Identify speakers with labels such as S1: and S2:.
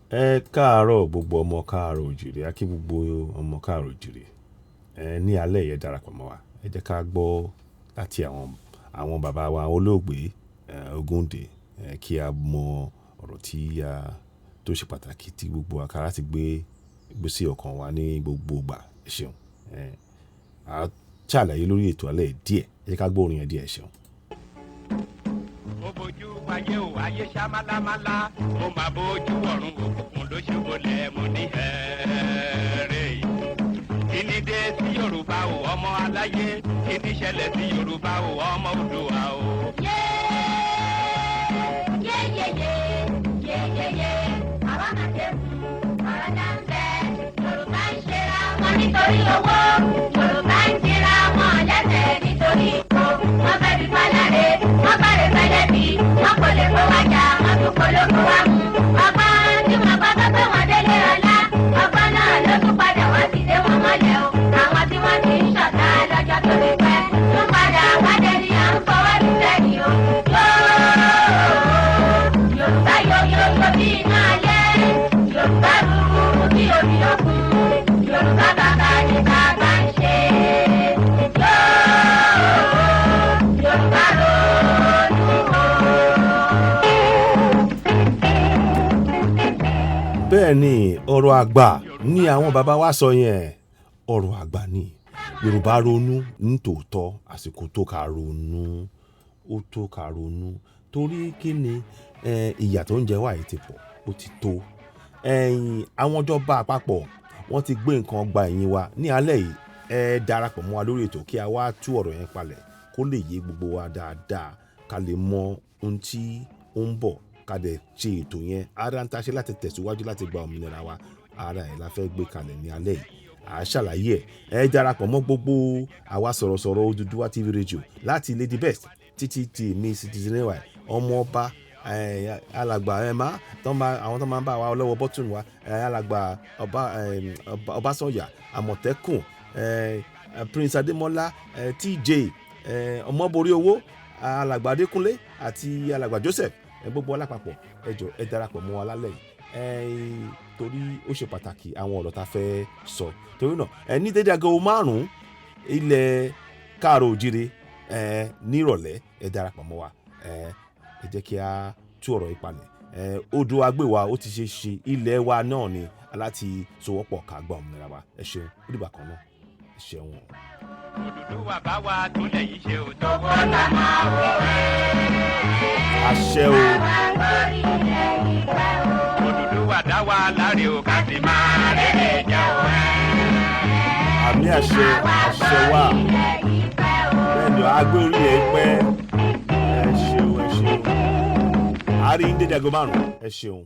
S1: Káàárọ̀ gbogbo ọmọ Kaaro Ojiire, a kí gbogbo ọmọ Kaaro Ojiire. Ní alẹ́ yẹn darapọ̀ mọ́ wa. Ẹ jẹ́ ká gbọ́ láti àwọn bàbá wa olóògbé Ògúndé, kí a mọ ọ̀rọ̀ tó ṣe pàtàkì tí gbogbo àkàrà ti gbé sí ọkàn wa ní gbogbo ìgbà. Ẹ ṣeun. A ṣàlàyé lórí ètò alẹ́ díẹ̀. Ẹ jẹ́ ká gbọ́ orin yẹn díẹ̀. Ẹ ṣeun.
S2: Mo bójú wáyé o, ayé ṣá málámálá, mo máa bójú ọ̀run òkùnkùn ló ṣubú lẹ̀ mo ní ẹ̀ẹ́rẹ́ yìí. Kíni dé sí Yorùbá o, ọmọ aláyé, kíni ṣẹlẹ̀ sí Yorùbá o, ọmọ Oduduwa o.
S3: Nítorí owó, Yorùbá ń tira wọn lẹ́sẹ̀ nítorí ipò. Wọ́n fẹ́ fi fàlàrè, wọ́n bàrẹ̀ fẹ́lẹ́ bí. Wọ́n kò lè kó wájà, wọ́n tún kó lóko wá mú. Ọgbọ́n tí wọ́n bá tó pé wọ́n délé ọlá. Ọgbọ́n náà ló tún padà wọ́n sì dé wọn mọ́lẹ̀ o. Àwọn tí wọ́n ti ń ṣọ̀tá lọ́jọ́ tó ti pẹ́. Tún padà wádé ni à ń fọwọ́ sí sẹ́yìn o. Yorùbá yóò bí iná ayé. Yorùbá rúru bí omi òkun. Yorùbá bàbá ni bàbá ń ṣe. Yorùbá ronú o.
S1: Bẹ́ẹ̀ ni ọ̀rọ̀ àgbà ni àwọn bàbá wa sọ yẹn. Ọ̀rọ̀ àgbà ni Yorùbá ronú nítòótọ́. Àsìkò tó ká ronú, ó tó ká ronú torí kí ni ìyà tó ń jẹ wá yìí ti pọ̀, ó ti tó. Àwọn ìjọba àpapọ̀ wọ́n ti gbé nǹkan gba ẹ̀yìn wa ní alẹ́ yìí. Ẹ darapọ̀ mọ́ wa lórí ètò kí a wá tú ọ̀rọ̀ yẹn palẹ̀ kó lè yé gbogbo wa dáadáa, ká lè mọ ohun tí ó ń bọ̀, ká dẹ̀ ṣe ètò yẹn. Ara ń taṣe láti tẹ̀síwájú láti gba òmìnira wa, ara ẹ̀ la fẹ́ gbé kalẹ̀ ní alẹ́ yìí. À ṣàlàyé ẹ̀. Ẹ darapọ̀ mọ́ gbogbo àwa sọ̀rọ̀sọ̀rọ̀ Oduduwa TV radio láti Lady Best títí tí mi Citizen wa ọmọ ọba alàgbà àwọn tó máa ń bá wa lọ́wọ́ bọ́tún wa, alàgbà Ọbásànyà, Àmọ̀tẹ́kùn, Prince Adémọ́lá, TJ, ọmọborí owó, alàgbà Adékúnlé àti alàgbà Joseph. Gbogbo alápapọ̀ ẹ jọ̀ọ́ ẹ darapọ̀ mọ́ wa lálẹ́ yìí. Torí ó ṣe pàtàkì àwọn ọ̀rọ̀ tá a fẹ́ sọ. Torí náà ní dédé aago 5 ilẹ̀ Kaaro Ojiire nírọ̀lẹ́ ẹ darapọ̀ mọ́ wa. Ẹ jẹ́ kí a tú ọ̀rọ̀ yìí palẹ̀. Odò agbèwà ó ti ṣe ilẹ̀ wa náà ni láti sowọ́pọ̀ ká gba òmìnira wa. Ẹ ṣeun ó dìgbà kan náà. Ẹ ṣeun.
S2: Oduduwa bá wa túnlẹ̀ yìí ṣe ò tọ́wọ́ la máa wọ̀
S1: Àṣẹ o.
S2: Oduduwa dá wa láre o ká sì máa rere jà o.
S1: Àmì àṣẹ wà. Bẹ́ẹ̀ni agbórí ẹ pẹ́. Ẹ ṣeun. A rí dédé aago 5. Ẹ ṣeun.